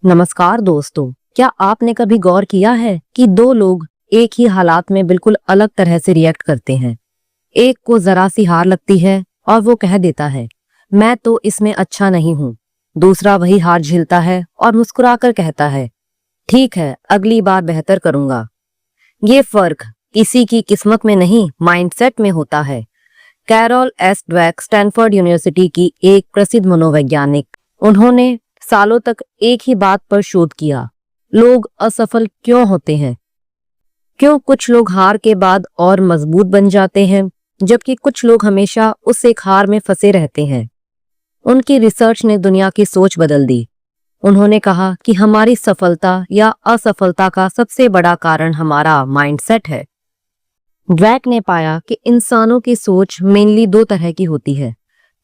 नमस्कार दोस्तों, क्या आपने कभी गौर किया है कि दो लोग एक ही हालात में बिल्कुल अलग तरह से रिएक्ट करते हैं। एक को जरा सी हार लगती है और वो कह देता है, मैं तो इसमें अच्छा नहीं हूँ। दूसरा वही हार झेलता है और मुस्कुराकर कहता है, ठीक है, अगली बार बेहतर करूंगा। ये फर्क किसी की किस्मत में नहीं, माइंडसेट में होता है। Carol S Dweck Stanford University की एक प्रसिद्ध मनोवैज्ञानिक, उन्होंने सालों तक एक ही बात पर शोध किया, लोग असफल क्यों होते हैं। क्यों कुछ लोग हार के बाद और मजबूत बन जाते हैं, जबकि कुछ लोग हमेशा उस एक हार में फंसे रहते हैं। उनकी रिसर्च ने दुनिया की सोच बदल दी। उन्होंने कहा कि हमारी सफलता या असफलता का सबसे बड़ा कारण हमारा माइंडसेट है। ड्वेक ने पाया कि इंसानों की सोच मेनली दो तरह की होती है,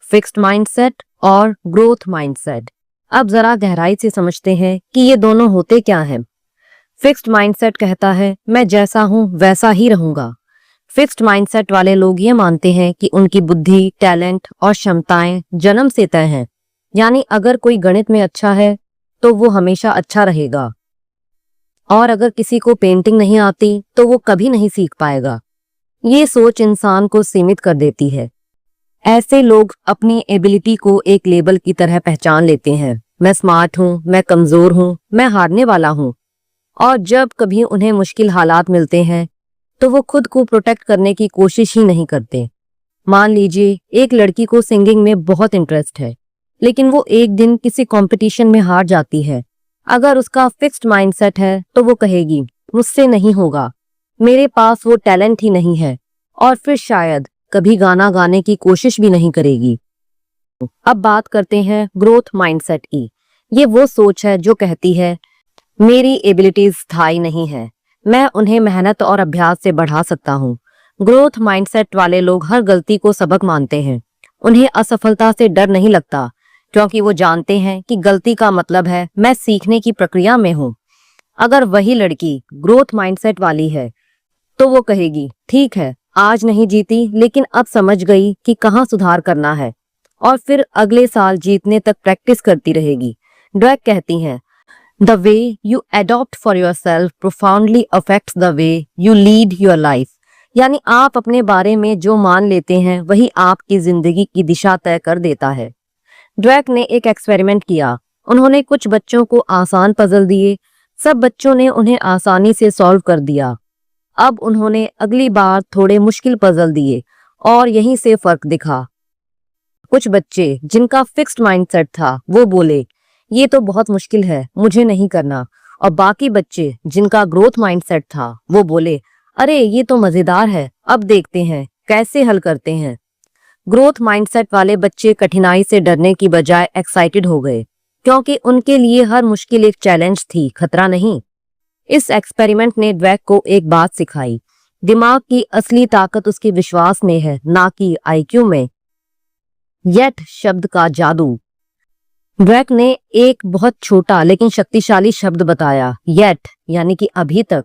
फिक्स्ड माइंडसेट और ग्रोथ माइंडसेट। अब जरा गहराई से समझते हैं कि ये दोनों होते क्या हैं। फिक्स्ड माइंडसेट कहता है, मैं जैसा हूं वैसा ही रहूंगा। फिक्स्ड माइंडसेट वाले लोग ये मानते हैं कि उनकी बुद्धि, टैलेंट और क्षमताएं जन्म से तय हैं। यानी अगर कोई गणित में अच्छा है तो वो हमेशा अच्छा रहेगा, और अगर किसी को पेंटिंग नहीं आती तो वो कभी नहीं सीख पाएगा। ये सोच इंसान को सीमित कर देती है। ऐसे लोग अपनी एबिलिटी को एक लेबल की तरह पहचान लेते हैं, मैं स्मार्ट हूँ, मैं कमजोर हूँ, मैं हारने वाला हूँ। और जब कभी उन्हें मुश्किल हालात मिलते हैं तो वो खुद को प्रोटेक्ट करने की कोशिश ही नहीं करते। मान लीजिए एक लड़की को सिंगिंग में बहुत इंटरेस्ट है, लेकिन वो एक दिन किसी कंपटीशन में हार जाती है। अगर उसका फिक्स्ड माइंडसेट है तो वो कहेगी, मुझसे नहीं होगा, मेरे पास वो टैलेंट ही नहीं है, और फिर शायद कभी गाना गाने की कोशिश भी नहीं करेगी। अब बात करते हैं ग्रोथ माइंडसेट की। ये वो सोच है जो कहती है, मेरी एबिलिटीज स्थायी नहीं है, मैं उन्हें मेहनत और अभ्यास से बढ़ा सकता हूँ। ग्रोथ माइंडसेट वाले लोग हर गलती को सबक मानते हैं। उन्हें असफलता से डर नहीं लगता, क्योंकि वो जानते हैं कि गलती का मतलब है मैं सीखने की प्रक्रिया में हूँ। अगर वही लड़की ग्रोथ माइंडसेट वाली है तो वो कहेगी, ठीक है, आज नहीं जीती, लेकिन अब समझ गई कि कहाँ सुधार करना है, और फिर अगले साल जीतने तक प्रैक्टिस करती रहेगी। ड्वेक कहती हैं, the way you adopt for yourself profoundly affects the way you lead your life. यानी आप अपने बारे में जो मान लेते हैं वही आपकी जिंदगी की दिशा तय कर देता है। ड्वेक ने एक एक्सपेरिमेंट किया। उन्होंने कुछ बच्चों को आसान पजल दिए। सब बच्चों ने उन्हें आसानी से सॉल्व कर दिया। अब उन्होंने अगली बार थोड़े मुश्किल पजल दिए और यहीं से फर्क दिखा। कुछ बच्चे जिनका फिक्स्ड माइंडसेट था वो बोले, ये तो बहुत मुश्किल है, मुझे नहीं करना। और बाकी बच्चे जिनका ग्रोथ माइंडसेट था वो बोले, अरे ये तो मजेदार है, अब देखते हैं कैसे हल करते हैं। ग्रोथ माइंडसेट वाले बच्चे कठिनाई से डरने की बजाय एक्साइटेड हो गए, क्योंकि उनके लिए हर मुश्किल एक चैलेंज थी, खतरा नहीं। इस एक्सपेरिमेंट ने ड्वेक को एक बात सिखाई, दिमाग की असली ताकत उसके विश्वास में है, ना कि आईक्यू में। येट शब्द का जादू। ड्वेक ने एक बहुत छोटा लेकिन शक्तिशाली शब्द बताया, येट, यानी कि अभी तक।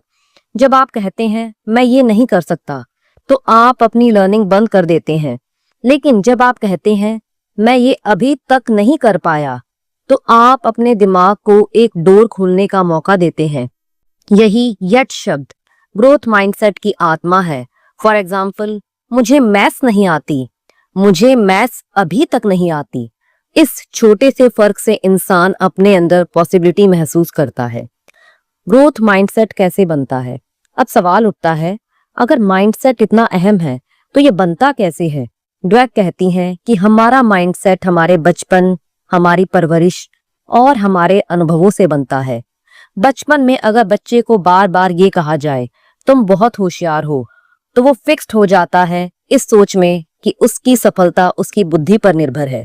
जब आप कहते हैं मैं ये नहीं कर सकता तो आप अपनी लर्निंग बंद कर देते हैं। लेकिन जब आप कहते हैं मैं ये अभी तक नहीं कर पाया, तो आप अपने दिमाग को एक डोर खोलने का मौका देते हैं। यही येट शब्द ग्रोथ माइंडसेट की आत्मा है। फॉर एग्जाम्पल, मुझे मैथ्स नहीं आती, मुझे मैथ्स अभी तक नहीं आती। इस छोटे से फर्क से इंसान अपने अंदर पॉसिबिलिटी महसूस करता है। ग्रोथ माइंडसेट कैसे बनता है? अब सवाल उठता है, अगर माइंडसेट इतना अहम है तो ये बनता कैसे है? ड्वेक कहती हैं कि हमारा माइंडसेट हमारे बचपन, हमारी परवरिश और हमारे अनुभवों से बनता है। बचपन में अगर बच्चे को बार बार ये कहा जाए तुम बहुत होशियार हो, तो वो फिक्स्ड हो जाता है इस सोच में कि उसकी सफलता उसकी बुद्धि पर निर्भर है।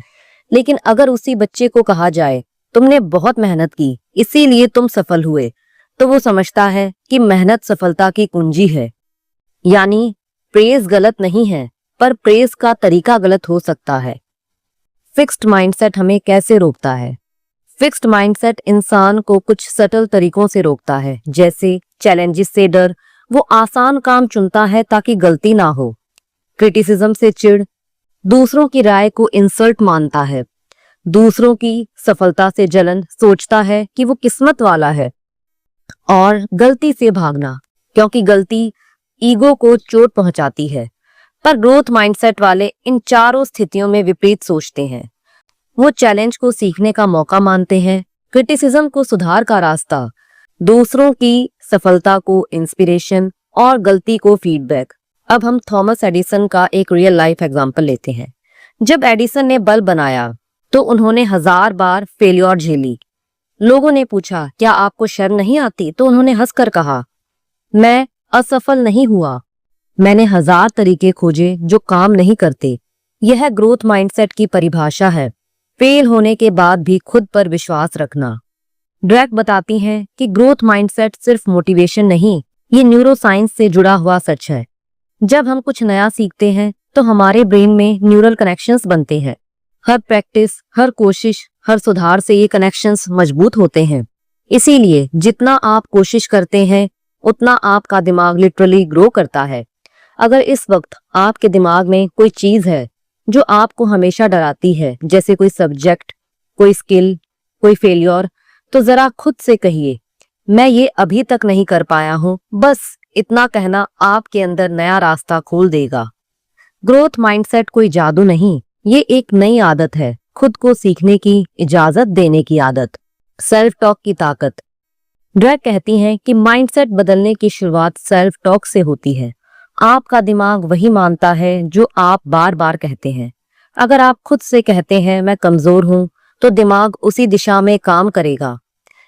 लेकिन अगर उसी बच्चे को कहा जाए तुमने बहुत मेहनत की इसीलिए तुम सफल हुए, तो वो समझता है कि मेहनत सफलता की कुंजी है। यानी प्रेज गलत नहीं है, पर प्रेज का तरीका गलत हो सकता है। फिक्स्ड माइंडसेट हमें कैसे रोकता है? फिक्स्ड माइंडसेट इंसान को कुछ सटल तरीकों से रोकता है, जैसे चैलेंजेस से डर, वो आसान काम चुनता है ताकि गलती ना हो। क्रिटिसिज्म से चिढ़, दूसरों की राय को इंसल्ट मानता है। दूसरों की सफलता से जलन, सोचता है कि वो किस्मत वाला है। और गलती से भागना, क्योंकि गलती ईगो को चोट पहुंचाती है। पर ग्रोथ माइंडसेट वाले इन चारों स्थितियों में विपरीत सोचते हैं। वो चैलेंज को सीखने का मौका मानते हैं, क्रिटिसिज्म को सुधार का रास्ता, दूसरों की सफलता को इंस्पिरेशन और गलती को फीडबैक। अब हम थॉमस एडिसन का एक रियल लाइफ एग्जांपल लेते हैं। जब एडिसन ने बल्ब बनाया तो उन्होंने 1000 बार फेल्योर झेली। लोगों ने पूछा, क्या आपको शर्म नहीं आती? तो उन्होंने हंसकर कहा, मैं असफल नहीं हुआ, मैंने 1000 तरीके खोजे जो काम नहीं करते। यह ग्रोथ माइंडसेट की परिभाषा है, फेल होने के बाद भी खुद पर विश्वास रखना। ड्वेक बताती हैं कि ग्रोथ माइंडसेट सिर्फ मोटिवेशन नहीं, ये न्यूरोसाइंस से जुड़ा हुआ सच है। जब हम कुछ नया सीखते हैं तो हमारे ब्रेन में न्यूरल कनेक्शंस बनते हैं। हर प्रैक्टिस, हर कोशिश, हर सुधार से ये कनेक्शंस मजबूत होते हैं। इसीलिए जितना आप कोशिश करते हैं उतना आपका दिमाग लिटरली ग्रो करता है। अगर इस वक्त आपके दिमाग में कोई चीज है जो आपको हमेशा डराती है, जैसे कोई सब्जेक्ट, कोई स्किल, कोई फेलियर, तो जरा खुद से कहिए, मैं ये अभी तक नहीं कर पाया हूं। बस इतना कहना आपके अंदर नया रास्ता खोल देगा। ग्रोथ माइंडसेट कोई जादू नहीं, ये एक नई आदत है, खुद को सीखने की इजाजत देने की आदत, सेल्फ टॉक की ताकत। ड्वेक कहती हैं कि माइंडसेट बदलने की शुरुआत सेल्फ टॉक से होती है। आपका दिमाग वही मानता है जो आप बार बार कहते हैं। अगर आप खुद से कहते हैं मैं कमजोर हूं, तो दिमाग उसी दिशा में काम करेगा।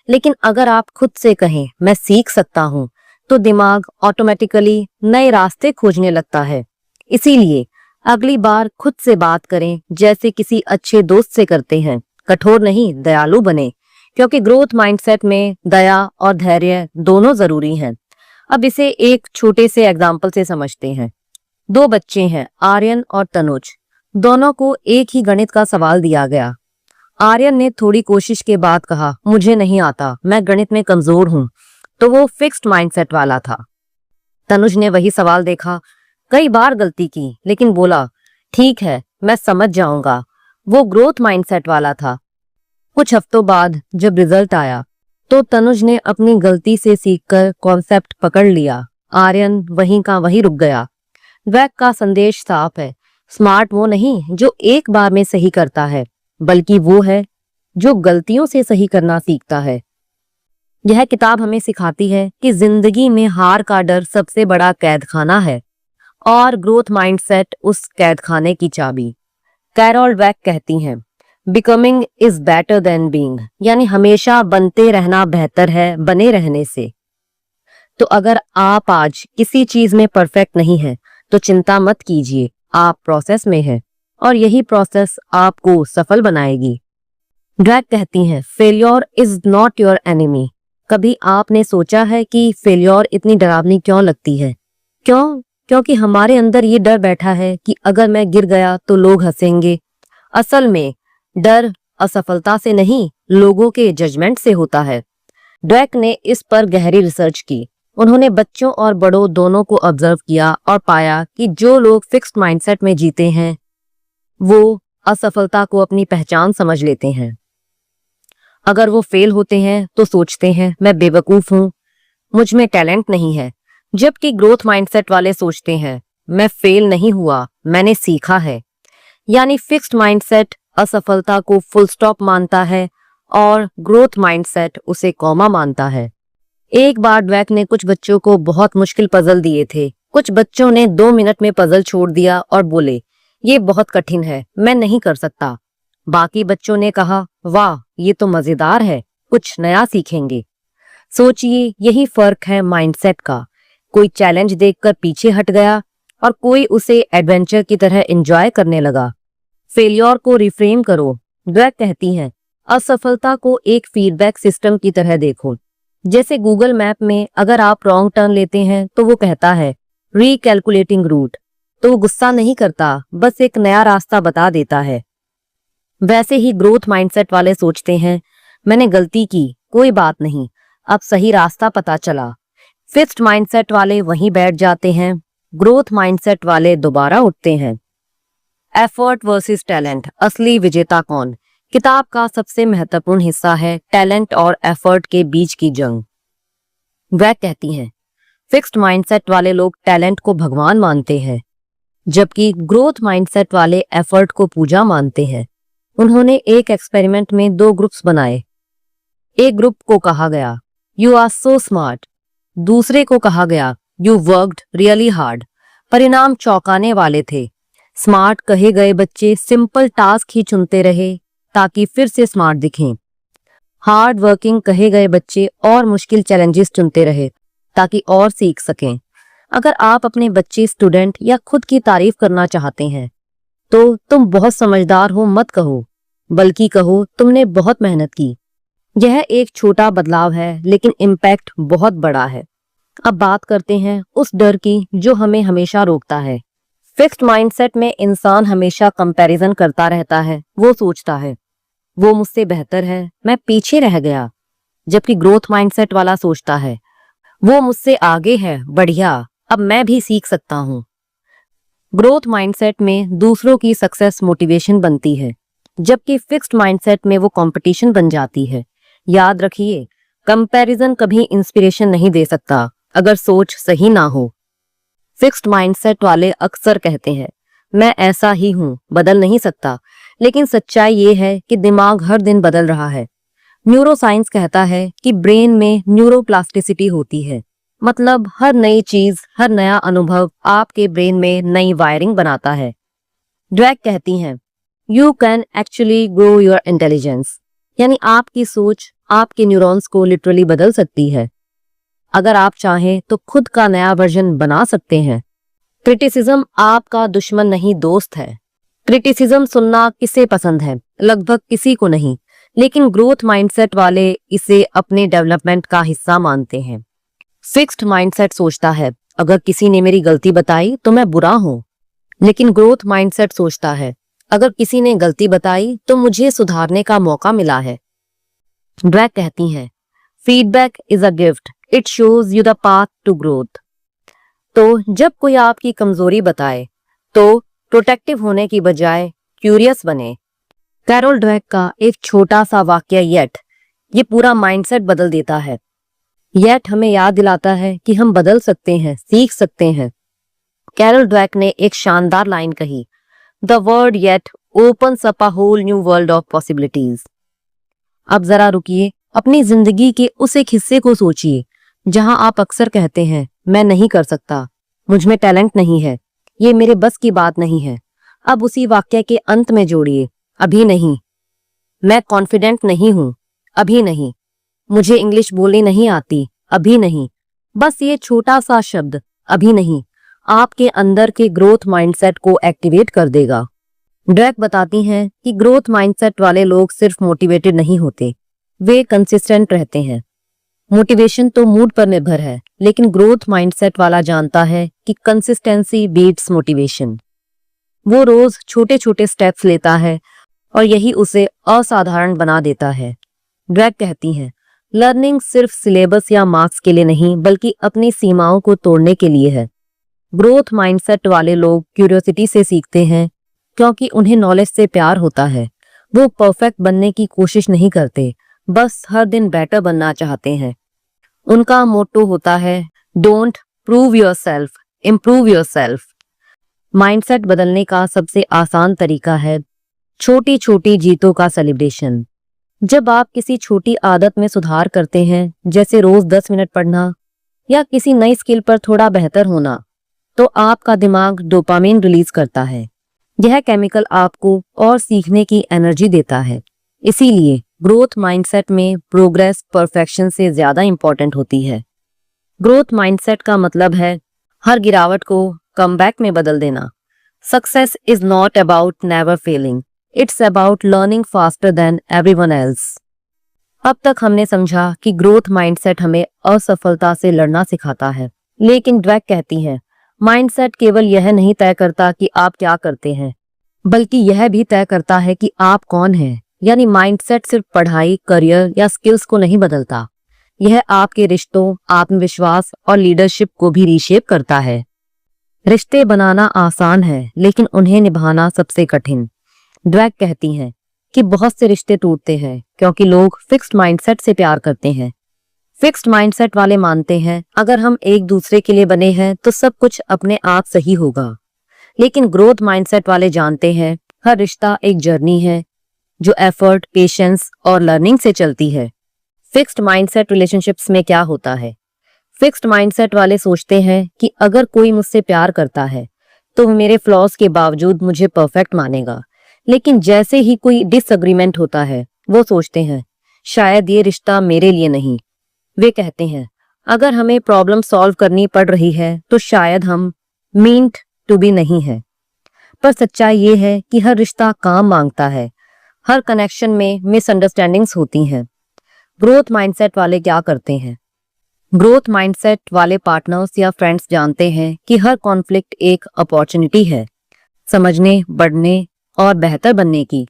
लेकिन अगर आप खुद से कहें मैं सीख सकता हूं, तो दिमाग ऑटोमेटिकली नए रास्ते खोजने लगता है। इसीलिए अगली बार खुद से बात करें जैसे किसी अच्छे दोस्त से करते हैं। कठोर नहीं, दयालु बने, क्योंकि ग्रोथ माइंडसेट में दया और धैर्य दोनों जरूरी हैं। अब इसे एक छोटे से एग्जाम्पल से समझते हैं। 2 बच्चे हैं, आर्यन और तनुज। दोनों को एक ही गणित का सवाल दिया गया। आर्यन ने थोड़ी कोशिश के बाद कहा, मुझे नहीं आता, मैं गणित में कमजोर हूं। तो वो फिक्स्ड माइंडसेट वाला था। तनुज ने वही सवाल देखा, कई बार गलती की, लेकिन बोला ठीक है, मैं समझ जाऊंगा। वो ग्रोथ माइंडसेट वाला था। कुछ हफ्तों बाद जब रिजल्ट आया तो तनुज ने अपनी गलती से सीखकर कॉन्सेप्ट पकड़ लिया। आर्यन वहीं का वहीं रुक गया। ड्वेक का संदेश साफ है, स्मार्ट वो नहीं जो एक बार में सही करता है, बल्कि वो है जो गलतियों से सही करना सीखता है। यह किताब हमें सिखाती है कि जिंदगी में हार का डर सबसे बड़ा कैदखाना है और ग्रोथ माइंडसेट उस कैदखाने की चाबी। कैरोल ड्वेक कहती हैं, becoming is better than being, यानी हमेशा बनते रहना बेहतर है बने रहने से। तो अगर आप आज किसी चीज में परफेक्ट नहीं है तो चिंता मत कीजिए, आप प्रोसेस में हैं और यही प्रोसेस आपको सफल बनाएगी। ड्वेक कहती हैं, failure is not your enemy. कभी आपने सोचा है कि फेल्योर इतनी डरावनी क्यों लगती है? क्योंकि हमारे अंदर ये डर बैठा है कि अगर मैं गिर गया तो लोग हंसेंगे। असल में डर असफलता से नहीं, लोगों के जजमेंट से होता है। ड्वेक ने इस पर गहरी रिसर्च की। उन्होंने बच्चों और बड़ों दोनों को ऑब्जर्व किया और पाया कि जो लोग फिक्स्ड माइंडसेट में जीते हैं वो असफलता को अपनी पहचान समझ लेते हैं। अगर वो फेल होते हैं तो सोचते हैं मैं बेवकूफ हूं, मुझ में टैलेंट नहीं है। जबकि ग्रोथ माइंडसेट वाले सोचते हैं मैं फेल नहीं हुआ, मैंने सीखा है। यानी फिक्स्ड माइंडसेट असफलता को फुल स्टॉप मानता है और ग्रोथ माइंडसेट उसे कॉमा मानता है। एक बार ड्वेक ने कुछ बच्चों को बहुत मुश्किल पजल दिए थे। कुछ बच्चों ने 2 मिनट में पजल छोड़ दिया और बोले ये बहुत कठिन है, मैं नहीं कर सकता। बाकी बच्चों ने कहा वाह ये तो मजेदार है, कुछ नया सीखेंगे। सोचिए, यही फर्क है माइंडसेट का। कोई चैलेंज देखकर पीछे हट गया और कोई उसे एडवेंचर की तरह एंजॉय करने लगा। फेलियर को रिफ्रेम करो। ड्वेक कहती हैं, असफलता को एक फीडबैक सिस्टम की तरह देखो। जैसे गूगल मैप में अगर आप रॉन्ग टर्न लेते हैं तो वो कहता है रीकैलकुलेटिंग रूट, तो वो गुस्सा नहीं करता, बस एक नया रास्ता बता देता है। वैसे ही ग्रोथ माइंडसेट वाले सोचते हैं मैंने गलती की, कोई बात नहीं, अब सही रास्ता पता चला। फिक्स्ड माइंडसेट वाले वहीं बैठ जाते हैं, ग्रोथ माइंडसेट वाले दोबारा उठते हैं। एफर्ट वर्सेस टैलेंट, असली विजेता कौन? किताब का सबसे महत्वपूर्ण हिस्सा है टैलेंट और एफर्ट के बीच की जंग। वह कहती हैं, फिक्स्ड माइंडसेट वाले लोग टैलेंट को भगवान मानते हैं, जबकि ग्रोथ माइंडसेट वाले एफर्ट को पूजा मानते हैं। उन्होंने एक एक्सपेरिमेंट में 2 ग्रुप्स बनाए। एक ग्रुप को कहा गया, यू आर सो स्मार्ट। दूसरे को कहा गया, यू वर्कड रियली हार्ड। परिणाम चौंकाने वाले थे। स्मार्ट कहे गए बच्चे सिंपल टास्क ही चुनते रहे ताकि फिर से स्मार्ट दिखें। हार्ड वर्किंग कहे गए बच्चे और मुश्किल चैलेंजेस चुनते रहे ताकि और सीख सकें। अगर आप अपने बच्चे, स्टूडेंट या खुद की तारीफ करना चाहते हैं तो तुम बहुत समझदार हो मत कहो, बल्कि कहो तुमने बहुत मेहनत की। यह एक छोटा बदलाव है लेकिन इम्पैक्ट बहुत बड़ा है। अब बात करते हैं उस डर की जो हमें हमेशा रोकता है। फिक्स्ड माइंडसेट में इंसान हमेशा कंपैरिजन करता रहता है। वो सोचता है, वो मुझसे बेहतर है, मैं पीछे रह गया। जबकि ग्रोथ माइंडसेट वाला सोचता है, वो मुझसे आगे है, बढ़िया, अब मैं भी सीख सकता हूँ। ग्रोथ माइंडसेट में दूसरों की सक्सेस मोटिवेशन बनती है, जबकि फिक्स्ड माइंडसेट में वो कंपटीशन बन जाती है। याद रखिए, कंपैरिजन कभी इंस्पिरेशन नहीं दे सकता अगर सोच सही ना हो। फिक्स्ड माइंडसेट वाले अक्सर कहते हैं, मैं ऐसा ही हूँ, बदल नहीं सकता। लेकिन सच्चाई ये है कि दिमाग हर दिन बदल रहा है। न्यूरोसाइंस कहता है कि ब्रेन में न्यूरोप्लास्टिसिटी होती है, मतलब हर नई चीज, हर नया अनुभव आपके ब्रेन में नई वायरिंग बनाता है। ड्वेक कहती हैं, you can actually grow your intelligence, यानी आपकी सोच आपके न्यूरॉन्स को लिटरली बदल सकती है। अगर आप चाहें तो खुद का नया वर्जन बना सकते हैं। क्रिटिसिज्म आपका दुश्मन नहीं, दोस्त है। क्रिटिसिज्म सुनना किसे पसंद है? लगभग किसी को नहीं, लेकिन ग्रोथ माइंडसेट वाले इसे अपने डेवलपमेंट का हिस्सा मानते हैं। फिक्स्ड माइंडसेट सोचता है, अगर किसी ने मेरी गलती बताई तो मैं बुरा हूं। लेकिन ग्रोथ माइंडसेट सोचता है, अगर किसी ने गलती बताई तो मुझे सुधारने का मौका मिला है। ड्वेक कहती हैं, feedback is a gift, it shows you the path to growth. तो जब कोई आपकी कमजोरी बताए तो प्रोटेक्टिव होने की बजाय क्यूरियस बने। कैरोल ड्वेक का एक छोटा सा वाक्य येट, ये पूरा माइंडसेट बदल देता है। येट हमें याद दिलाता है कि हम बदल सकते हैं, सीख सकते हैं। कैरोल ड्वेक ने एक शानदार लाइन कही, the word yet opens up a whole new world of possibilities. अब जरा रुकिए, अपनी जिंदगी के उस एक हिस्से को सोचिए जहां आप अक्सर कहते हैं, मैं नहीं कर सकता, मुझ में टैलेंट नहीं है, ये मेरे बस की बात नहीं है। अब उसी वाक्य के अंत में जोड़िए, अभी नहीं, मैं कॉन्फिडेंट नहीं हूं, अभी नहीं, मुझे इंग्लिश बोलनी नहीं आती, अभी नहीं। बस ये छोटा सा शब्द अभी नहीं आपके अंदर के ग्रोथ माइंडसेट को एक्टिवेट कर देगा। ड्वेक बताती हैं कि ग्रोथ माइंडसेट वाले लोग सिर्फ मोटिवेटेड नहीं होते, वे कंसिस्टेंट रहते हैं। मोटिवेशन तो मूड पर निर्भर है, लेकिन ग्रोथ माइंडसेट वाला जानता है कि कंसिस्टेंसी बीट्स मोटिवेशन। वो रोज छोटे छोटे स्टेप्स लेता है और यही उसे असाधारण बना देता है। ड्वेक कहती हैं, लर्निंग सिर्फ सिलेबस या मार्क्स के लिए नहीं, बल्कि अपनी सीमाओं को तोड़ने के लिए है। ग्रोथ माइंडसेट वाले लोग क्यूरियोसिटी से सीखते हैं क्योंकि उन्हें नॉलेज से प्यार होता है। वो परफेक्ट बनने की कोशिश नहीं करते, बस हर दिन बेटर बनना चाहते हैं। उनका मोटो होता है, don't prove yourself, improve yourself. Mindset बदलने का सबसे आसान तरीका है छोटी छोटी जीतों का सेलिब्रेशन। जब आप किसी छोटी आदत में सुधार करते हैं, जैसे रोज 10 मिनट पढ़ना या किसी नई स्किल पर थोड़ा बेहतर होना, तो आपका दिमाग डोपामिन रिलीज करता है। यह केमिकल आपको और सीखने की एनर्जी देता है। इसीलिए ग्रोथ माइंडसेट में प्रोग्रेस परफेक्शन से ज्यादा इंपॉर्टेंट होती है। ग्रोथ माइंडसेट का मतलब है हर गिरावट को कमबैक में बदल देना। Success is not about never failing, it's about learning faster than everyone else. अब तक हमने समझा कि ग्रोथ माइंडसेट हमें असफलता से लड़ना सिखाता है, लेकिन ड्वेक कहती है, माइंडसेट केवल यह नहीं तय करता कि आप क्या करते हैं, बल्कि यह भी तय करता है कि आप कौन हैं। यानी माइंडसेट सिर्फ पढ़ाई, करियर या स्किल्स को नहीं बदलता, यह आपके रिश्तों, आत्मविश्वास और लीडरशिप को भी रीशेप करता है। रिश्ते बनाना आसान है, लेकिन उन्हें निभाना सबसे कठिन। ड्वेक कहती हैं कि बहुत से रिश्ते टूटते हैं क्योंकि लोग फिक्स्ड माइंडसेट से प्यार करते हैं। फिक्स्ड माइंडसेट वाले मानते हैं अगर हम एक दूसरे के लिए बने हैं तो सब कुछ अपने आप सही होगा। लेकिन ग्रोथ माइंडसेट वाले जानते हैं हर रिश्ता एक जर्नी है जो एफर्ट, पेशेंस और लर्निंग से चलती है। फिक्स्ड माइंडसेट रिलेशनशिप्स में क्या होता है? फिक्स्ड माइंडसेट वाले सोचते हैं कि अगर कोई मुझसे प्यार करता है तो मेरे फ्लॉज के बावजूद मुझे परफेक्ट मानेगा। लेकिन जैसे ही कोई डिसएग्रीमेंट होता है वो सोचते हैं शायद ये रिश्ता मेरे लिए नहीं। वे कहते हैं अगर हमें प्रॉब्लम सॉल्व करनी पड़ रही है तो शायद हम मींट टू बी नहीं है। पर सच्चाई ये है कि हर रिश्ता काम मांगता है। हर कनेक्शन में मिसअंडरस्टैंडिंग्स होती हैं। ग्रोथ माइंडसेट वाले क्या करते हैं? ग्रोथ माइंडसेट वाले पार्टनर्स या फ्रेंड्स जानते हैं कि हर कॉन्फ्लिक्ट एक अपॉर्चुनिटी है समझने, बढ़ने और बेहतर बनने की।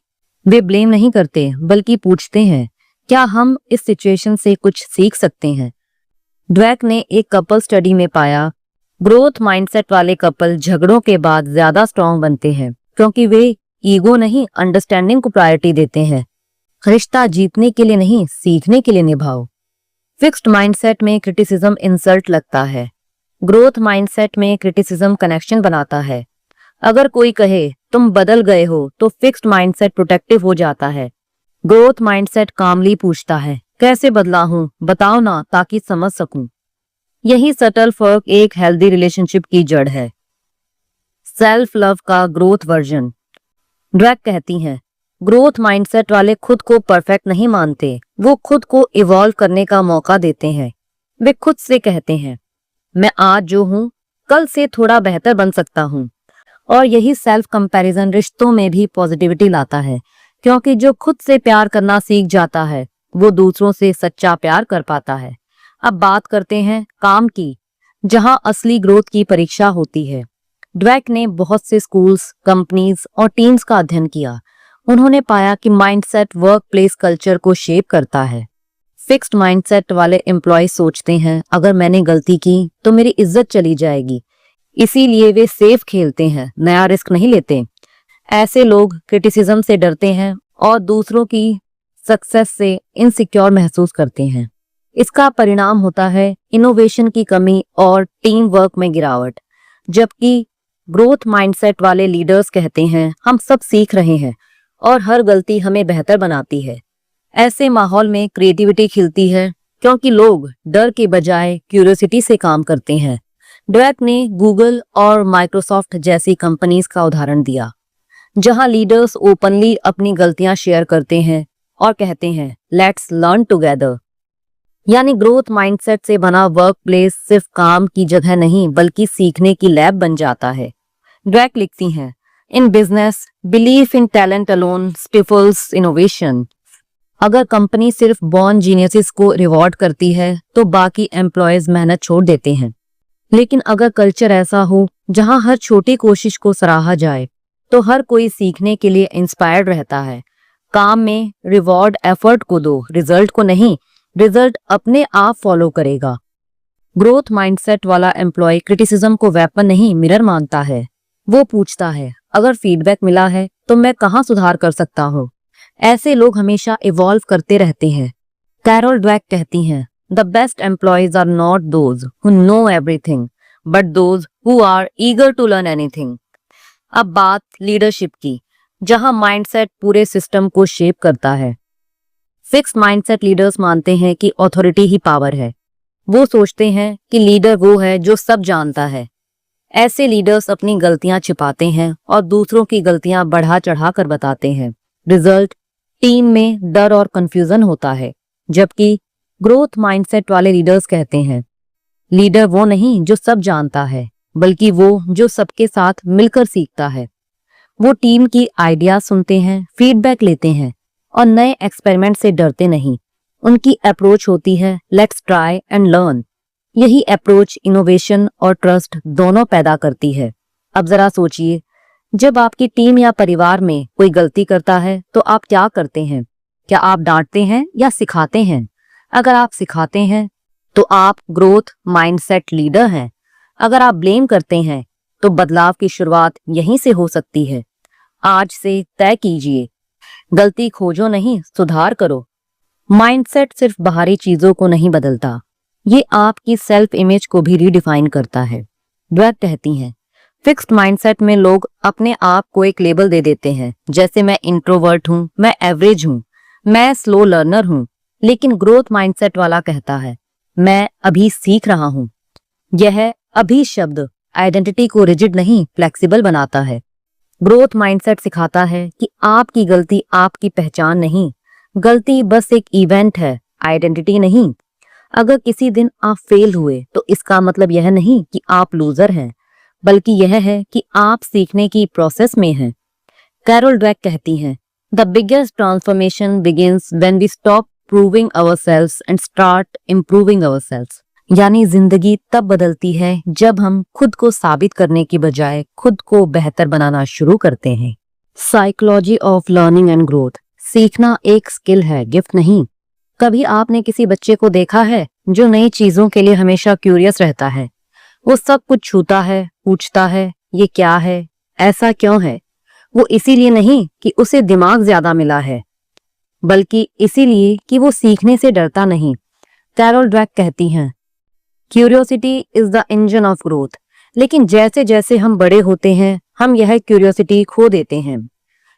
वे ब्लेम नहीं करते बल्कि पूछते हैं क्या हम इस सिचुएशन से कुछ सीख सकते हैं। ड्वेक ने एक कपल स्टडी में पाया ग्रोथ माइंडसेट वाले कपल झगड़ों के बाद ज्यादा स्ट्रांग बनते हैं क्योंकि वे ईगो नहीं अंडरस्टैंडिंग को प्रायोरिटी देते हैं। रिश्ता जीतने के लिए नहीं सीखने के लिए निभाओ। फिक्स्ड माइंडसेट में क्रिटिसिज्म इंसल्ट लगता है। ग्रोथ माइंडसेट में क्रिटिसिज्म कनेक्शन बनाता है। अगर कोई कहे तुम बदल गए हो तो फिक्स्ड माइंडसेट प्रोटेक्टिव हो जाता है। ग्रोथ माइंडसेट कामली पूछता है कैसे बदला हूं बताओ ना ताकि समझ सकूं। यही सटल फर्क एक हेल्दी रिलेशनशिप की जड़ है। सेल्फ लव का ग्रोथ वर्जन। ड्वेक कहती हैं ग्रोथ माइंडसेट वाले खुद को परफेक्ट नहीं मानते, वो खुद को इवॉल्व करने का मौका देते हैं। वे खुद से कहते हैं मैं आज जो हूं कल से थोड़ा बेहतर बन सकता हूं। और यही सेल्फ कंपैरिजन रिश्तों में भी पॉजिटिविटी लाता है क्योंकि जो खुद से प्यार करना सीख जाता है वो दूसरों से सच्चा प्यार कर पाता है। अब बात करते हैं काम की, जहां असली ग्रोथ की परीक्षा होती है। ड्वेक ने बहुत से स्कूल्स, कंपनीज और टीम्स का अध्ययन किया। उन्होंने पाया कि माइंडसेट वर्क प्लेस कल्चर को शेप करता है। फिक्स्ड माइंडसेट वाले एम्प्लॉय सोचते हैं अगर मैंने गलती की तो मेरी इज्जत चली जाएगी, इसीलिए वे सेफ खेलते हैं, नया रिस्क नहीं लेते। ऐसे लोग क्रिटिसिज्म से डरते हैं और दूसरों की सक्सेस से इनसिक्योर महसूस करते हैं। इसका परिणाम होता है इनोवेशन की कमी और टीम वर्क में गिरावट। जबकि ग्रोथ माइंडसेट वाले लीडर्स कहते हैं हम सब सीख रहे हैं और हर गलती हमें बेहतर बनाती है। ऐसे माहौल में क्रिएटिविटी खिलती है क्योंकि लोग डर के बजाय क्यूरियोसिटी से काम करते हैं। ड्वेक ने गूगल और माइक्रोसॉफ्ट जैसी कंपनीज का उदाहरण दिया जहां लीडर्स ओपनली अपनी गलतियां शेयर करते हैं और कहते हैं लेट्स लर्न टुगेदर। यानी ग्रोथ माइंडसेट से बना वर्क प्लेस सिर्फ काम की जगह नहीं बल्कि सीखने की लैब बन जाता है। ड्वेक लिखती हैं in business belief in talent alone stifles innovation. अगर कंपनी सिर्फ बॉर्न जीनियसेस को रिवॉर्ड करती है तो बाकी एम्प्लॉयज मेहनत छोड़ देते हैं। लेकिन अगर कल्चर ऐसा हो जहां हर छोटी कोशिश को सराहा जाए तो हर कोई सीखने के लिए इंस्पायर्ड रहता है। काम में रिवॉर्ड एफर्ट को दो, रिजल्ट को नहीं। रिजल्ट अपने आप फॉलो करेगा। ग्रोथ माइंडसेट वाला एम्प्लॉय क्रिटिसिज्म को वेपन नहीं मिरर मानता है। वो पूछता है अगर फीडबैक मिला है तो मैं कहाँ सुधार कर सकता हूँ। ऐसे लोग हमेशा इवॉल्व करते रहते हैं। कैरोल ड्वेक कहती हैं the best employees are not those who know everything but those who are eager to learn anything. अब बात लीडरशिप की, जहां माइंडसेट पूरे सिस्टम को शेप करता है। फिक्स्ड माइंडसेट लीडर्स मानते हैं कि अथॉरिटी ही पावर है। वो सोचते हैं कि लीडर वो है जो सब जानता है। ऐसे लीडर्स अपनी गलतियां छिपाते हैं और दूसरों की गलतियां बढ़ा चढ़ा कर बताते हैं। रिजल्ट टीम में डर और कंफ्यूजन होता है। जबकि ग्रोथ माइंडसेट वाले लीडर्स कहते हैं लीडर वो नहीं जो सब जानता है बल्कि वो जो सबके साथ मिलकर सीखता है। वो टीम की आइडिया सुनते हैं, फीडबैक लेते हैं और नए एक्सपेरिमेंट से डरते नहीं। उनकी अप्रोच होती है लेट्स ट्राई एंड लर्न। यही अप्रोच इनोवेशन और ट्रस्ट दोनों पैदा करती है। अब जरा सोचिए, जब आपकी टीम या परिवार में कोई गलती करता है तो आप क्या करते हैं? क्या आप डांटते हैं या सिखाते हैं? अगर आप सिखाते हैं तो आप ग्रोथ माइंडसेट लीडर हैं। अगर आप ब्लेम करते हैं तो बदलाव की शुरुआत यहीं से हो सकती है। आज से तय कीजिए गलती खोजो नहीं, सुधार करो। माइंडसेट सिर्फ बाहरी चीजों को नहीं बदलता, ये आपकी सेल्फ इमेज को भी रीडिफाइन करता है। ड्वेक कहती हैं, फिक्स्ड माइंडसेट में लोग अपने आप को एक लेबल दे देते हैं, जैसे मैं इंट्रोवर्ट हूं, मैं एवरेज हूं, मैं स्लो लर्नर हूं। लेकिन ग्रोथ माइंडसेट वाला कहता है, मैं अभी सीख रहा हूं। यह अभी शब्द आइडेंटिटी को रिजिड नहीं, फ्लेक्सिबल बनाता है। ग्रोथ माइंडसेट सिखाता है कि आपकी गलती आपकी पहचान नहीं, गलती बस एक इवेंट है, आइडेंटिटी नहीं। अगर किसी दिन आप फेल हुए तो इसका मतलब यह नहीं कि आप लूजर हैं, बल्कि यह है कि आप सीखने की प्रोसेस में हैं। कैरोल ड्वेक कहती हैं, the biggest transformation begins when we stop proving ourselves and start improving ourselves. यानी जिंदगी तब बदलती है जब हम खुद को साबित करने की बजाय खुद को बेहतर बनाना शुरू करते हैं। Psychology of learning and growth. सीखना एक स्किल है, गिफ्ट नहीं। कभी आपने किसी बच्चे को देखा है जो नई चीजों के लिए हमेशा क्यूरियस रहता है? वो सब कुछ छूता है, पूछता है ये क्या है, ऐसा क्यों है। वो इसीलिए नहीं कि उसे दिमाग ज्यादा मिला है, बल्कि इसीलिए कि वो सीखने से डरता नहीं। कैरोल ड्वेक कहती हैं, curiosity is the engine of growth. लेकिन जैसे जैसे हम बड़े होते हैं हम यह क्यूरियोसिटी खो देते हैं,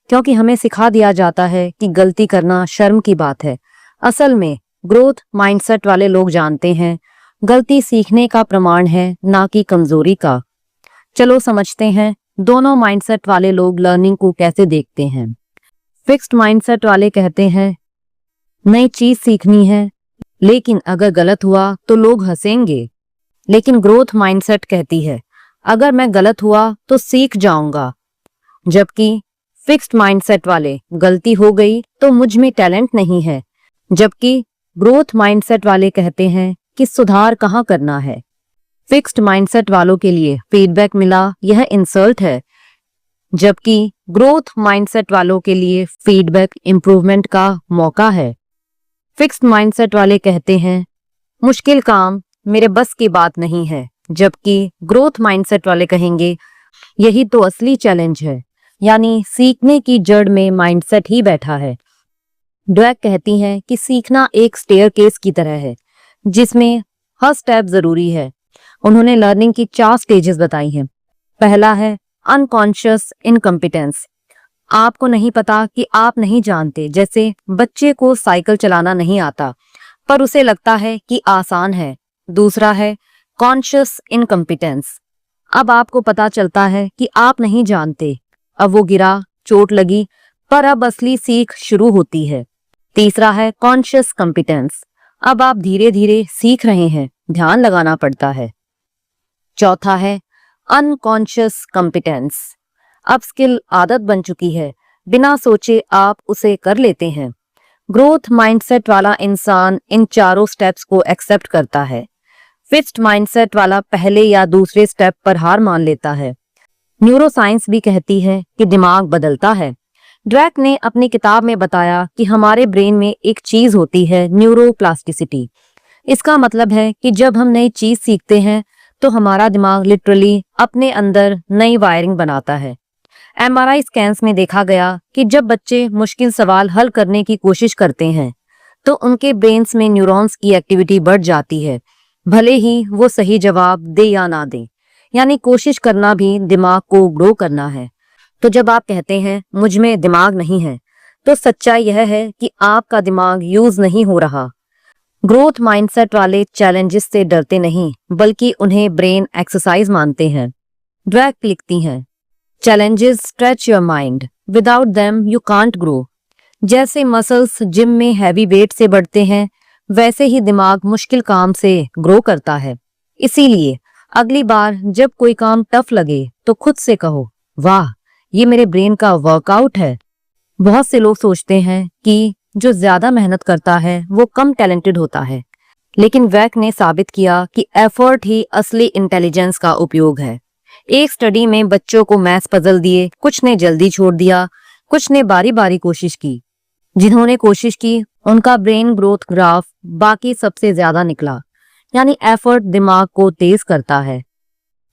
क्योंकि हमें सिखा दिया जाता है कि गलती करना शर्म की बात है। असल में ग्रोथ माइंडसेट वाले लोग जानते हैं गलती सीखने का प्रमाण है, ना कि कमजोरी का। चलो समझते हैं दोनों माइंडसेट वाले लोग लर्निंग को कैसे देखते हैं। फिक्स्ड माइंडसेट वाले कहते हैं नई चीज सीखनी है, लेकिन अगर गलत हुआ तो लोग हंसेंगे। लेकिन ग्रोथ माइंडसेट कहती है अगर मैं गलत हुआ तो सीख जाऊंगा। जबकि फिक्स्ड माइंडसेट वाले गलती हो गई तो मुझ में टैलेंट नहीं है। जबकि ग्रोथ माइंडसेट वाले कहते हैं कि सुधार कहाँ करना है। फिक्स्ड माइंडसेट वालों के लिए फीडबैक मिला यह इंसल्ट है, जबकि ग्रोथ माइंडसेट वालों के लिए फीडबैक इंप्रूवमेंट का मौका है। फिक्स्ड माइंडसेट वाले कहते हैं मुश्किल काम मेरे बस की बात नहीं है, जबकि ग्रोथ माइंडसेट वाले कहेंगे यही तो असली चैलेंज है। यानी सीखने की जड़ में माइंडसेट ही बैठा है। ड्वेक कहती हैं कि सीखना एक स्टेयरकेस की तरह है जिसमें हर स्टेप जरूरी है। उन्होंने लर्निंग की 4 स्टेजेस बताई हैं। पहला है अनकॉन्शियस इनकम्पिटेंस। आपको नहीं पता कि आप नहीं जानते। जैसे बच्चे को साइकिल चलाना नहीं आता पर उसे लगता है कि आसान है। दूसरा है कॉन्शियस इनकम्पिटेंस। अब आपको पता चलता है कि आप नहीं जानते। अब वो गिरा, चोट लगी, पर अब असली सीख शुरू होती है। तीसरा है कॉन्शियस कॉम्पिटेंस। अब आप धीरे धीरे सीख रहे हैं, ध्यान लगाना पड़ता है। चौथा है अनकॉन्शियस कॉम्पिटेंस। अब स्किल आदत बन चुकी है, बिना सोचे आप उसे कर लेते हैं। ग्रोथ माइंडसेट वाला इंसान इन चारों स्टेप्स को एक्सेप्ट करता है। फिक्स्ड माइंडसेट वाला पहले या दूसरे स्टेप पर हार मान लेता है। न्यूरोसाइंस भी कहती है कि दिमाग बदलता है। ड्वेक ने अपनी किताब में बताया कि हमारे ब्रेन में एक चीज होती है न्यूरोप्लास्टिसिटी। इसका मतलब है कि जब हम नई चीज सीखते हैं तो हमारा दिमाग लिटरली अपने अंदर नई वायरिंग बनाता है। एमआरआई स्कैन्स में देखा गया कि जब बच्चे मुश्किल सवाल हल करने की कोशिश करते हैं तो उनके ब्रेन्स में न्यूरॉन्स की एक्टिविटी बढ़ जाती है, भले ही वो सही जवाब दे या ना दे। यानी कोशिश करना भी दिमाग को ग्रो करना है। तो जब आप कहते हैं मुझ में दिमाग नहीं है, तो सच्चाई यह है कि आपका दिमाग यूज नहीं हो रहा। ग्रोथ माइंडसेट वाले चैलेंजेस से डरते नहीं, बल्कि उन्हें ब्रेन एक्सरसाइज मानते हैं। ड्वेक लिखती हैं, challenges stretch your mind, without them you can't grow. जैसे मसल्स जिम में हैवी वेट से बढ़ते हैं, वैसे ही दिमाग मुश्किल काम से ग्रो करता है। इसीलिए अगली बार जब कोई काम टफ लगे तो खुद से कहो, वाह ये मेरे ब्रेन का वर्कआउट है। बहुत से लोग सोचते हैं कि जो ज्यादा मेहनत करता है वो कम टैलेंटेड होता है, लेकिन ड्वेक ने साबित किया कि एफर्ट ही असली इंटेलिजेंस का उपयोग है। एक स्टडी में बच्चों को मैथ्स पजल दिए, कुछ ने जल्दी छोड़ दिया, कुछ ने बारी बारी कोशिश की। जिन्होंने कोशिश की उनका ब्रेन ग्रोथ ग्राफ बाकी सबसे ज्यादा निकला। यानी एफर्ट दिमाग को तेज करता है।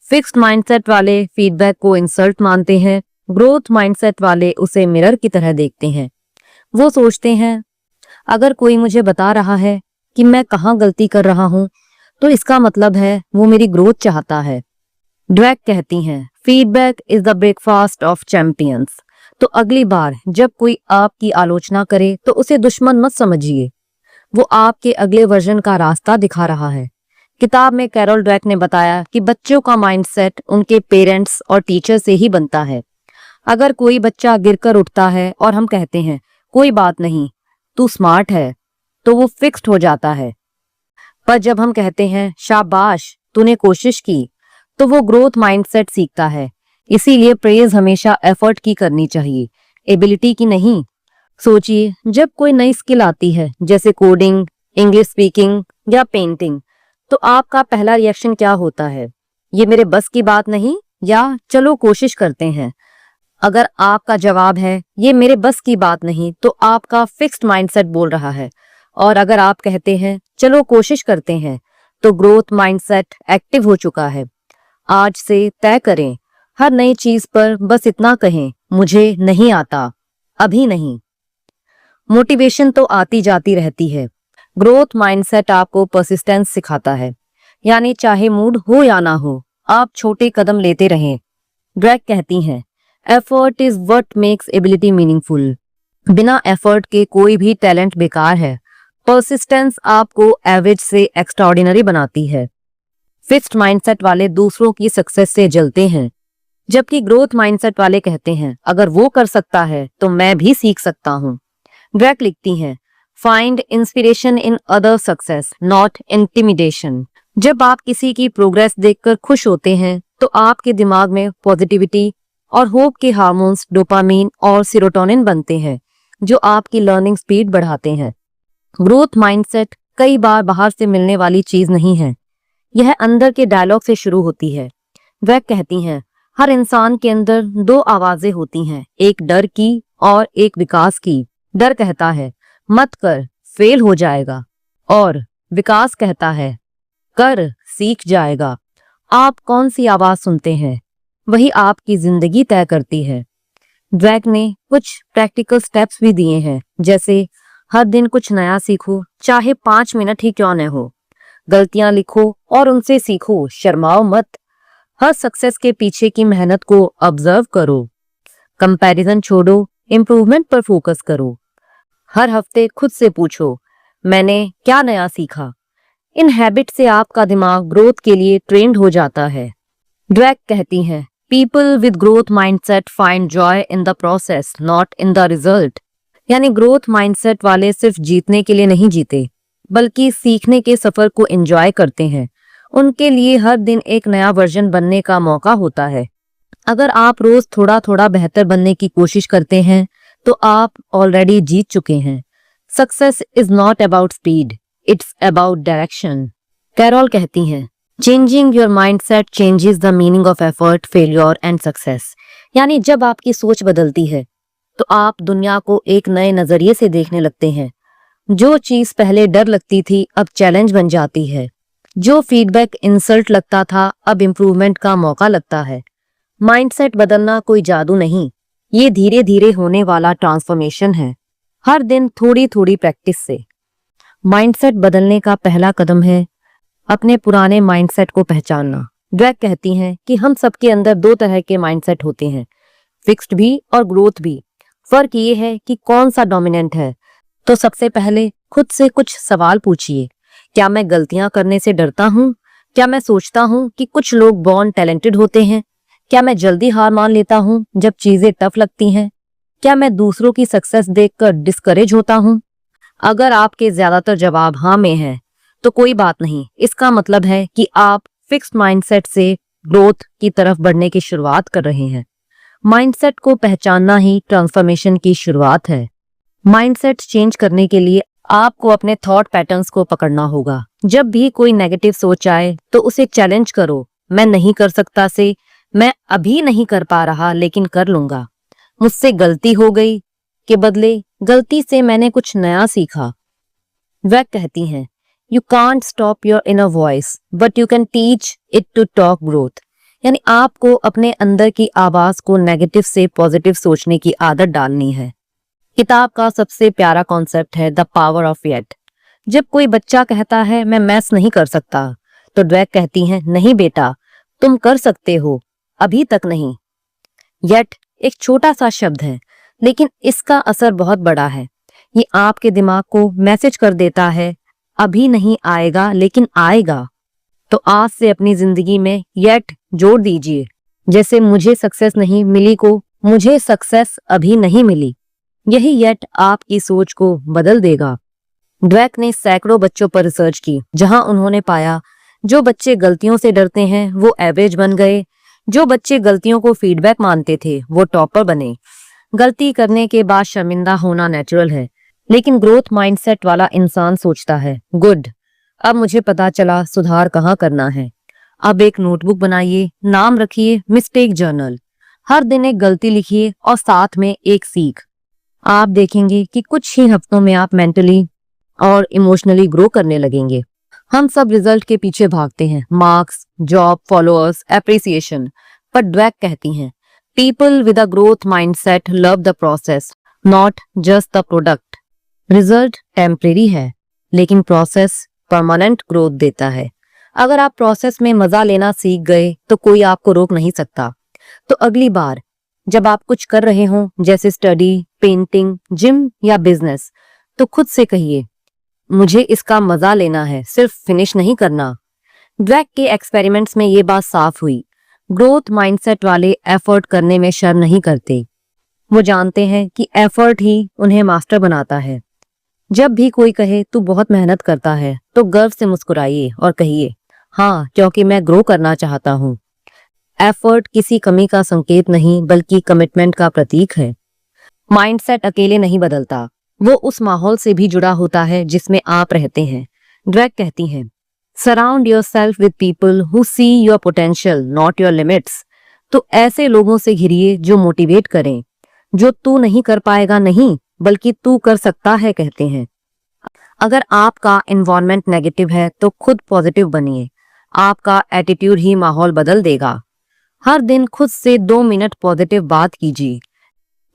फिक्स्ड माइंडसेट वाले फीडबैक को इंसल्ट मानते हैं, ग्रोथ माइंडसेट वाले उसे मिरर की तरह देखते हैं। वो सोचते हैं अगर कोई मुझे बता रहा है कि मैं कहाँ गलती कर रहा हूँ तो इसका मतलब है वो मेरी ग्रोथ चाहता है। ड्वेक कहती हैं feedback is the breakfast of champions. तो अगली बार जब कोई आपकी आलोचना करे तो उसे दुश्मन मत समझिए, वो आपके अगले वर्जन का रास्ता दिखा रहा है। किताब में कैरोल ड्वेक ने बताया कि बच्चों का माइंडसेट उनके पेरेंट्स और टीचर से ही बनता है। अगर कोई बच्चा गिरकर उठता है और हम कहते हैं कोई बात नहीं, तू स्मार्ट है, तो वो फिक्स्ड हो जाता है। पर जब हम कहते हैं शाबाश तूने कोशिश की, तो वो ग्रोथ माइंडसेट सीखता है। इसीलिए प्रेज हमेशा एफर्ट की करनी चाहिए, एबिलिटी की नहीं। सोचिए जब कोई नई स्किल आती है जैसे कोडिंग, इंग्लिश स्पीकिंग या पेंटिंग, तो आपका पहला रिएक्शन क्या होता है? ये मेरे बस की बात नहीं या चलो कोशिश करते हैं? अगर आपका जवाब है ये मेरे बस की बात नहीं, तो आपका फिक्स्ड माइंडसेट बोल रहा है। और अगर आप कहते हैं चलो कोशिश करते हैं, तो ग्रोथ माइंडसेट एक्टिव हो चुका है। आज से तय करें, हर नई चीज पर बस इतना कहें मुझे नहीं आता, अभी नहीं। मोटिवेशन तो आती जाती रहती है। ग्रोथ माइंडसेट आपको परसिस्टेंस सिखाता है, यानी चाहे मूड हो या ना हो, आप छोटे कदम लेते रहें। ड्वेक कहती हैं effort is what makes ability meaningful. बिना एफर्ट के कोई भी टैलेंट बेकार है। परसिस्टेंस आपको एवरेज से एक्स्ट्राऑर्डिनरी बनाती है। फिक्स्ड माइंडसेट वाले दूसरों की सक्सेस से जलते हैं, जबकि ग्रोथ माइंडसेट वाले कहते हैं अगर वो कर सकता है तो मैं भी सीख सकता हूँ। ड्वेक लिखती हैं find inspiration in other success, not intimidation. जब आप किसी की प्रोग्रेस देखकर खुश होते हैं तो आपके दिमाग में पॉजिटिविटी और होप के हार्मोन्स डोपामीन और सीरोटोनिन बनते हैं, जो आपकी लर्निंग स्पीड बढ़ाते हैं। ग्रोथ माइंडसेट कई बार बाहर से मिलने वाली चीज नहीं है, यह अंदर के डायलॉग से शुरू होती है। वह कहती हैं हर इंसान के अंदर दो आवाजें होती हैं, एक डर की और एक विकास की। डर कहता है मत कर, फेल हो जाएगा, और विकास कहता है कर, सीख जाएगा। आप कौन सी आवाज सुनते हैं, वही आपकी जिंदगी तय करती है। ड्वेक ने कुछ प्रैक्टिकल स्टेप्स भी दिए हैं, जैसे हर दिन कुछ नया सीखो, चाहे 5 मिनट ही क्यों न हो। गलतियां लिखो और उनसे सीखो, शर्माओ मत। हर सक्सेस के पीछे की मेहनत को ऑब्जर्व करो। कंपैरिजन छोड़ो, इम्प्रूवमेंट पर फोकस करो। हर हफ्ते खुद से पूछो मैंने क्या नया सीखा। इन हैबिट से आपका दिमाग ग्रोथ के लिए ट्रेंड हो जाता है। ड्वेक कहती हैं people with growth mindset find joy in the process, not in the result. यानी ग्रोथ माइंडसेट वाले सिर्फ जीतने के लिए नहीं जीते, बल्कि सीखने के सफर को एंजॉय करते हैं। उनके लिए हर दिन एक नया वर्जन बनने का मौका होता है। अगर आप रोज थोड़ा थोड़ा बेहतर बनने की कोशिश करते हैं तो आप ऑलरेडी जीत चुके हैं। Success is not about speed, it's about direction. Carol कहती हैं changing your mindset changes the meaning of effort, failure and success. यानी जब आपकी सोच बदलती है तो आप दुनिया को एक नए नजरिए से देखने लगते हैं। जो चीज पहले डर लगती थी अब चैलेंज बन जाती है। जो फीडबैक इंसल्ट लगता था अब इम्प्रूवमेंट का मौका लगता है। माइंडसेट बदलना कोई जादू नहीं, ये धीरे धीरे होने वाला ट्रांसफॉर्मेशन है, हर दिन थोड़ी थोड़ी प्रैक्टिस से। माइंडसेट बदलने का पहला कदम है अपने पुराने माइंडसेट को पहचानना। ड्वेक कहती हैं कि हम सबके अंदर 2 तरह के माइंडसेट होते हैं, फिक्स्ड भी और ग्रोथ भी। फर्क ये है कि कौन सा डोमिनेंट है। तो सबसे पहले खुद से कुछ सवाल पूछिए। क्या मैं गलतियां करने से डरता हूँ? क्या मैं सोचता हूँ कि कुछ लोग बॉर्न टैलेंटेड होते हैं? क्या मैं जल्दी हार मान लेता हूँ जब चीजें टफ लगती हैं? क्या मैं दूसरों की सक्सेस देखकर डिस्करेज होता हूँ? अगर आपके ज्यादातर जवाब हाँ में हैं, तो कोई बात नहीं। इसका मतलब है कि आप फिक्स्ड माइंडसेट से ग्रोथ की तरफ बढ़ने की शुरुआत कर रहे हैं। माइंडसेट को पहचानना ही ट्रांसफॉर्मेशन की शुरुआत है। माइंडसेट चेंज करने के लिए आपको अपने थॉट पैटर्न्स को पकड़ना होगा। जब भी कोई नेगेटिव सोच आए तो उसे चैलेंज करो। मैं नहीं कर सकता से मैं अभी नहीं कर पा रहा लेकिन कर लूंगा। मुझसे गलती हो गई के बदले गलती से मैंने कुछ नया सीखा। वह कहती हैं you can't stop your inner voice but you can teach it to talk growth. यानी आपको अपने अंदर की आवाज को नेगेटिव से पॉजिटिव सोचने की आदत डालनी है। किताब का सबसे प्यारा कॉन्सेप्ट है द पावर ऑफ येट। जब कोई बच्चा कहता है मैं मैथ्स नहीं कर सकता, तो ड्वेक कहती हैं नहीं बेटा, तुम कर सकते हो, अभी तक नहीं। येट एक छोटा सा शब्द है, लेकिन इसका असर बहुत बड़ा है। ये आपके दिमाग को मैसेज कर देता है अभी नहीं आएगा लेकिन आएगा। तो आज से अपनी जिंदगी में येट जोड़ दीजिए। जैसे मुझे सक्सेस नहीं मिली को मुझे सक्सेस अभी नहीं मिली। यही येट आपकी सोच को बदल देगा। ड्वेक ने सैकड़ों बच्चों पर रिसर्च की, जहां उन्होंने पाया जो बच्चे गलतियों से डरते हैं वो एवरेज बन गए, जो बच्चे गलतियों को फीडबैक मानते थे वो टॉपर बने। गलती करने के बाद शर्मिंदा होना नेचुरल है, लेकिन ग्रोथ माइंडसेट वाला इंसान सोचता है गुड, अब मुझे पता चला सुधार कहाँ करना है। अब एक नोटबुक बनाइए, नाम रखिए मिस्टेक जर्नल। हर दिन एक गलती लिखिए और साथ में एक सीख। आप देखेंगे कि कुछ ही हफ्तों में आप मेंटली और इमोशनली ग्रो करने लगेंगे। हम सब रिजल्ट के पीछे भागते हैं, मार्क्स, जॉब, फॉलोअर्स, एप्रिसिएशन। पर ड्वेक कहती हैं people with a growth mindset love the process, not just the product. Result temporary है, लेकिन प्रोसेस परमानेंट ग्रोथ देता है। अगर आप प्रोसेस में मजा लेना सीख गए तो कोई आपको रोक नहीं सकता। तो अगली बार जब आप कुछ कर रहे हो, जैसे स्टडी, पेंटिंग, जिम या बिजनेस, तो खुद से कहिए मुझे इसका मजा लेना है, सिर्फ फिनिश नहीं करना। ड्वेक के एक्सपेरिमेंट्स में ये बात साफ हुई। ग्रोथ माइंडसेट वाले एफर्ट करने में शर्म नहीं करते। वो जानते हैं कि एफर्ट ही उन्हें मास्टर बनाता है। जब भी कोई कहे तू बहुत मेहनत करता है, तो गर्व से मुस्कुराइए और कहिए हाँ, क्योंकि मैं ग्रो करना चाहता हूँ। एफर्ट किसी कमी का संकेत नहीं, बल्कि कमिटमेंट का प्रतीक है। माइंडसेट अकेले नहीं बदलता, वो उस माहौल से भी जुड़ा होता है जिसमें आप रहते हैं। ड्वेक कहती हैं surround yourself with people who see your potential not your limits. तो ऐसे लोगों से घिरिए जो मोटिवेट करें, जो तू नहीं कर पाएगा नहीं, बल्कि तू कर सकता है कहते हैं। अगर आपका एनवायरनमेंट नेगेटिव है तो खुद पॉजिटिव बनिए। आपका एटीट्यूड ही माहौल बदल देगा। हर दिन खुद से 2 मिनट पॉजिटिव बात कीजिए।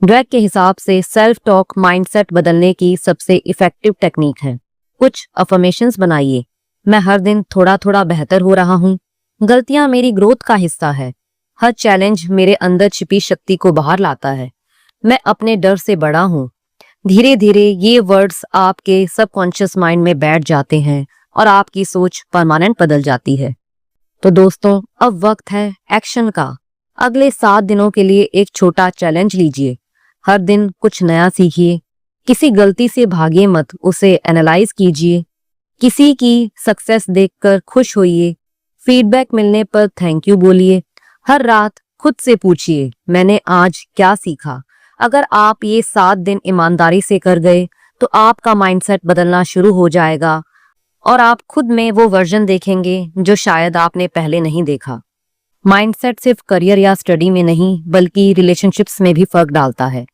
ड्वेक के हिसाब से सेल्फ टॉक माइंडसेट बदलने की सबसे इफेक्टिव टेक्निक है। कुछ अफर्मेशंस बनाइए। मैं हर दिन थोड़ा थोड़ा बेहतर हो रहा हूँ। गलतियां मेरी ग्रोथ का हिस्सा है। हर चैलेंज मेरे अंदर छिपी शक्ति को बाहर लाता है। मैं अपने डर से बड़ा हूँ। धीरे धीरे ये वर्ड्स आपके सबकॉन्शियस माइंड में बैठ जाते हैं और आपकी सोच परमानेंट बदल जाती है। तो दोस्तों, अब वक्त है एक्शन का। अगले 7 दिनों के लिए एक छोटा चैलेंज लीजिए। हर दिन कुछ नया सीखिए। किसी गलती से भागिए मत, उसे एनालाइज कीजिए। किसी की सक्सेस देखकर खुश होइए। फीडबैक मिलने पर थैंक यू बोलिए। हर रात खुद से पूछिए मैंने आज क्या सीखा। अगर आप ये 7 दिन ईमानदारी से कर गए तो आपका माइंडसेट बदलना शुरू हो जाएगा और आप खुद में वो वर्जन देखेंगे जो शायद आपने पहले नहीं देखा। माइंडसेट सिर्फ करियर या स्टडी में नहीं, बल्कि रिलेशनशिप्स में भी फर्क डालता है।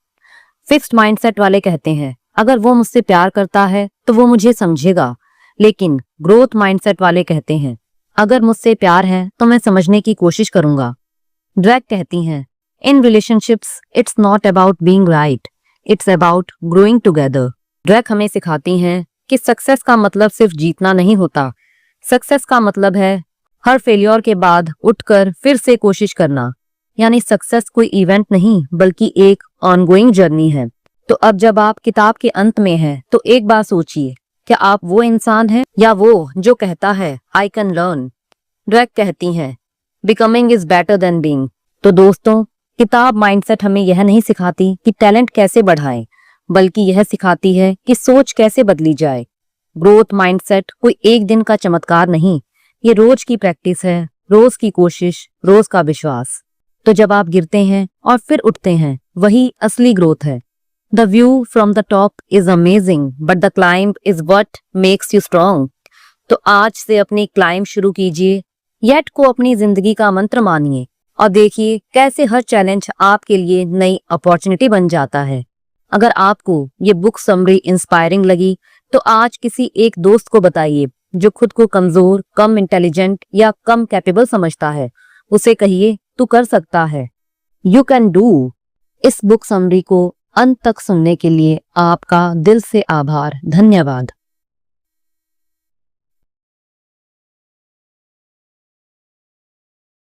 फिक्स्ड माइंडसेट वाले कहते हैं अगर वो मुझसे प्यार करता है तो वो मुझे समझेगा, लेकिन ग्रोथ माइंडसेट वाले कहते हैं अगर मुझसे प्यार है तो मैं समझने की कोशिश करूंगा। ड्वेक कहती हैं in relationships it's not about being right, it's about growing together. Dweck हमें सिखाती हैं कि सक्सेस का मतलब सिर्फ जीतना नहीं होता। सक्सेस का मतलब है हर फेलियर के बाद उठकर फिर से कोशिश करना। यानी सक्सेस कोई इवेंट नहीं, बल्कि एक ऑनगोइंग जर्नी है। तो अब जब आप किताब के अंत में हैं, तो एक बात सोचिए, क्या आप वो इंसान हैं या वो जो कहता है आई कैन लर्न। ड्वेक कहती हैं becoming is better than being. तो दोस्तों, किताब माइंडसेट हमें यह नहीं सिखाती कि टैलेंट कैसे बढ़ाएं, बल्कि यह सिखाती है कि सोच कैसे बदली जाए। ग्रोथ माइंडसेट कोई एक दिन का चमत्कार नहीं, ये रोज की प्रैक्टिस है, रोज की कोशिश, रोज का विश्वास। तो जब आप गिरते हैं और फिर उठते हैं, वही असली ग्रोथ है। The view from the top is amazing, but the climb is what makes you strong. तो आज से अपनी क्लाइंब शुरू कीजिए। येट को अपनी जिंदगी का मंत्र मानिए और देखिए कैसे हर चैलेंज आपके लिए नई अपॉर्चुनिटी बन जाता है। अगर आपको ये बुक समरी इंस्पायरिंग लगी तो आज किसी एक दोस्त को बताइए जो खुद को कमजोर, कम इंटेलिजेंट या कम कैपेबल समझता है। उसे कहिए तू कर सकता है, यू कैन डू। इस बुक समरी को अंत तक सुनने के लिए आपका दिल से आभार। धन्यवाद।